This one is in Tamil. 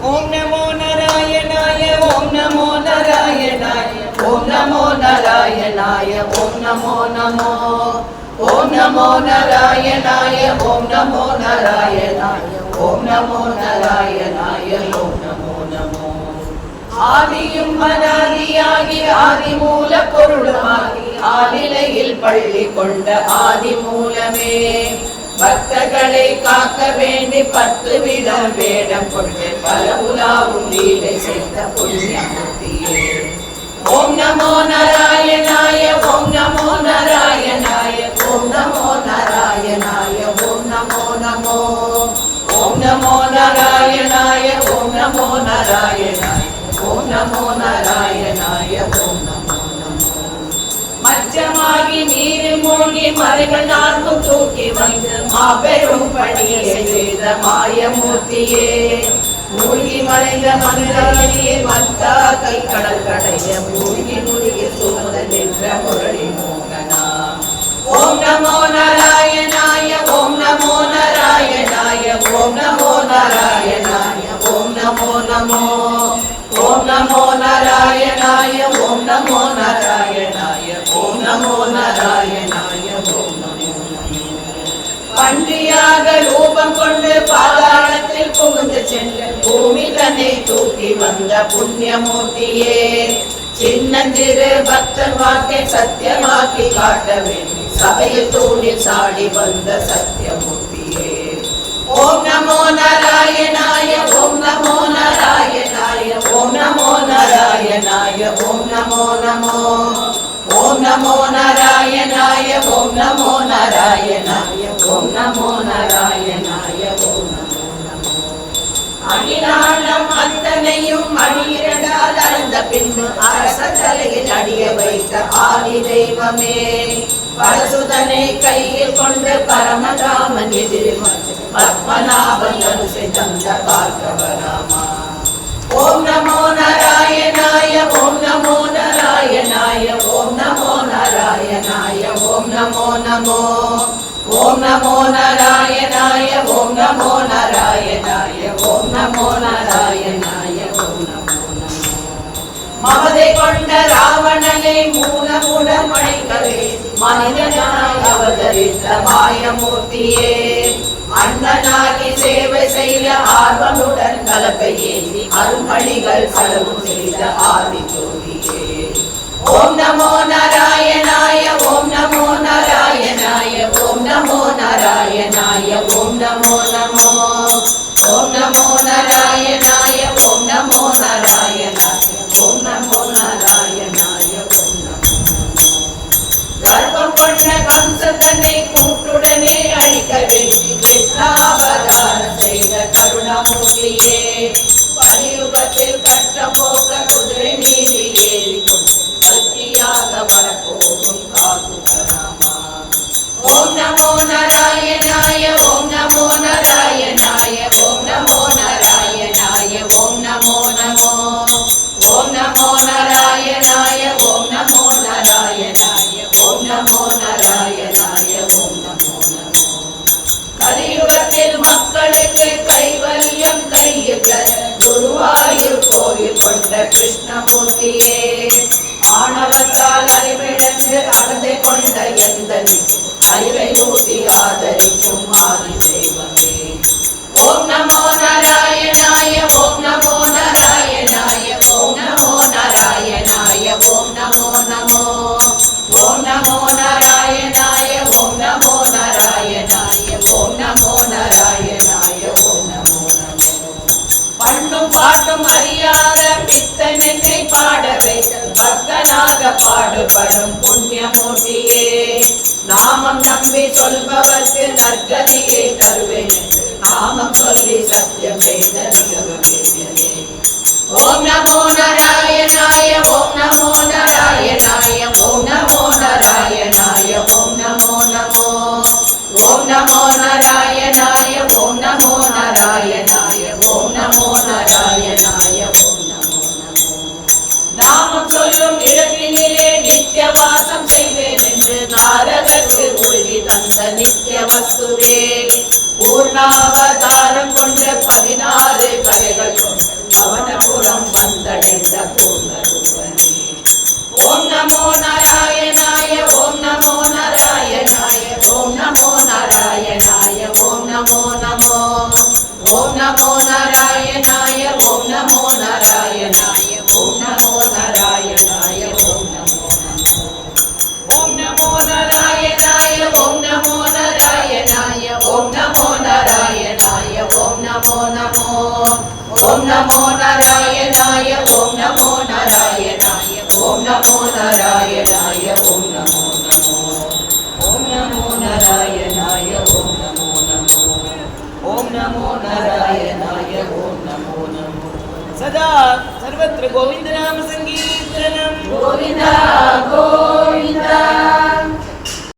ஓம் நமோ நாராயணாய ஓம் நமோ நாராயணாய ஓம் நமோ நாராயணாய ஓம் நமோ நமோ ஓம் நமோ நாராயணாய ஓம் நமோ நாராயணாய ஓம் நமோ நாராயணாய ஓம் நமோ நமோ. ஆதியும் அனாதியாகி ஆதிமூல பொருளுமாகி ஆதிலையில் பள்ளி கொண்ட ஆதிமூலமே பக்தர்களை காக்க வேண்டி 10 விதம் வேடம் கொண்டு பல உலாவும் லீலை செய்த புண்ணியமூர்த்தியே. ஓம் நமோ நாராயணாய ஓம் நமோ நாராயணாய ஓம் நமோ நாராயணாய ஓம் நமோ நமோ ஓம் நமோ நாராயணாய ஓம் நமோ நாராயணாய ஓம் நமோ நாராயணாய ஓம் நமோ நமோ. மச்சமாகி நீரில் மூழ்கி மறைகள் 4 தூக்கி வந்து மாபெரும் பணியை செய்த மாயமூர்த்தியே. மூழ்கி மறைந்த மனிதர்களே மத்தா கை கடல் கடைய மூழ்கி மூழ்கி சுமத நின்ற முரளி மோகனா. ஓம் நமோ நாராயணாய ஓம் நமோ நாராயணாய ஓம் நமோ நாராயணாய ஓம் நமோ நமோ ஓம் நமோ நாராயணாய ஓம் நமோ நாராயணாய ஓம் நமோ நாராயணாய ஓம் நமோ நமோ. பன்றியாக ரூபம் கொண்டு பாதாளத்தில் புகுந்து சென்று பூமி தன்னை தூக்கி வந்த புண்ணியமூர்த்தியே. சின்னஞ்சிறு பக்தர் வாக்கை சத்தியமாக்கி காட்ட வேண்டும் சபையில் தூணில் சாடி வந்த சத்தியமூர்த்தியே. ஓம் நமோ நாராயணாய ஓம் நமோ நாராயணாய ஓம் நமோ நாராயணாய ஓம் நமோ நமோ ஓம் நமோ நாராயணாய ஓம் நமோ நாராயணாய ஓம் நமோ நாராயணாய ஓம் நமோ நமோ. அகிலாண்டம் அத்தனையும் அடியிரண்டால் அளந்த பின்பு அரச தலையில் அடிய வைத்த ஆதி தெய்வமே. பரசுதனை கையில் கொண்டு பரமராமன் எதிரில் வந்து பத்மநாபன் அனுசை தந்த பார்க்கவராமா. ஓம் நமோ நாராயணாய ஓம் நமோ நாராயணாய ஓம் நமோ நாராயணாய ஓம் நமோ நமோ ஓம் நமோ நாராயணாய ஓம் நமோ நாராயணாய ஓம் நமோ நாராயணாய ஓம் நமோ நமோ. மமதை கொண்ட ராவணனை மூலமுடன் மழைக்கவே மனிதனாய் அவதரித்த மாயமூர்த்தியே. அண்ணனாகி சேவை செய்ய ஆர்வனுடன் கலப்பை ஏந்தி அருள்மணிகள் செலவு செய்த ஆதி ஜோதியே. ஓம் நமோ நாராயணாய ஓம் நமோ நாராயணாய ஓம் நமோ நாராயணாய ஓம் நமோ நமோ ஓம் நமோ நாராயணாய ஓம் நமோ நாராயணாய ஓம் நமோ நாராயணாய ஓம் நமோ நமோ. கர்ப்பம் கொண்ட கம்சதனை கூட்டுடனே அழிக்க வேண்டி கிருஷ்ணாவதாரம் செய்த கருணாமூர்த்தியே. கலியுகத்தில் கஷ்டம் போக குதிரை மீது ஏறிக்கொண்டு கல்கியாக வரப்போகும் காக்குகராமா. ஓம் நமோ நாராயணாய ஓம் நமோ நாராயணாய ஓம் நமோ நாராயணாய ஓம் நமோ நமோ ஓம் நமோ நாராயணாய ஓம் நமோ நாராயணாய ஓம் நமோ நாராயணாய ஓம் நமோ நமோ. கலியுகத்தில் மக்களுக்கு கைவல்யம் கையில் குருவாயூர் கோயில் கொண்ட கிருஷ்ணமூர்த்தியே. ஆணவத்தால் அறிவிழந்து அகந்தை கொண்ட எந்த அறிவை ஊட்டி ஆதரிக்கும் ஆதி தெய்வமே. ஓம் நமோ நாராயணாய ஓம் நமோ நாராயணாய ஓம் நமோ நாராயணாய ஓம் நமோ நமோ ஓம் நமோ நாராயணாய ஓம் நமோ நாராயணாய ஓம் நமோ நாராயணாய ஓம் நமோ நமோ. பண்ணும் பாட்டும் அறியாத பித்தனை பாட வைத்த பக்தனாக பாடுபடும் புண்ணியமூர்த்தியே. நாமம் நம்பி சொல்பவர்க்கு நற்கதியை தருவேன் என்று நாமம் சொல்லி சத்தியம் செய்த நிகழ்வேனே. ஓம் நமோ நாராயணாய ஓம் நமோ நாராயணாய ஓம் நமோ நாராயணாய ஓம் நமோ நமோ ஓம் நமோ நாராயணாய ஓம் நமோ நாராயணாய ஓம் நமோ நாராயணாய ஓம் நமோ நமோ. நாமம் சொல்லும் இடத்தினிலே நித்திய வாசம் செய்வேன் என்று நாரதற்கு உறுதி தந்த நித்திய வஸ்துவே. பூர்ணாவதாரம் கொண்ட 16 கலைகள் கொண்ட नमो ओम नमो नारायणाय ओम नमो नारायणाय ओम नमो नारायणाय ओम नमो ओम नमो नारायणाय ओम नमो नारायणाय ओम नमो नारायणाय ओम नमो ओम नमो नारायणाय ओम नमो नारायणाय ओम नमो नारायणाय ओम नमो ओम नमो नारायणाय ओम नमो ओम नमो नारायणाय ओम नमो सदा सर्वत्र गोविंद नाम संकीर्तनम गोविंदा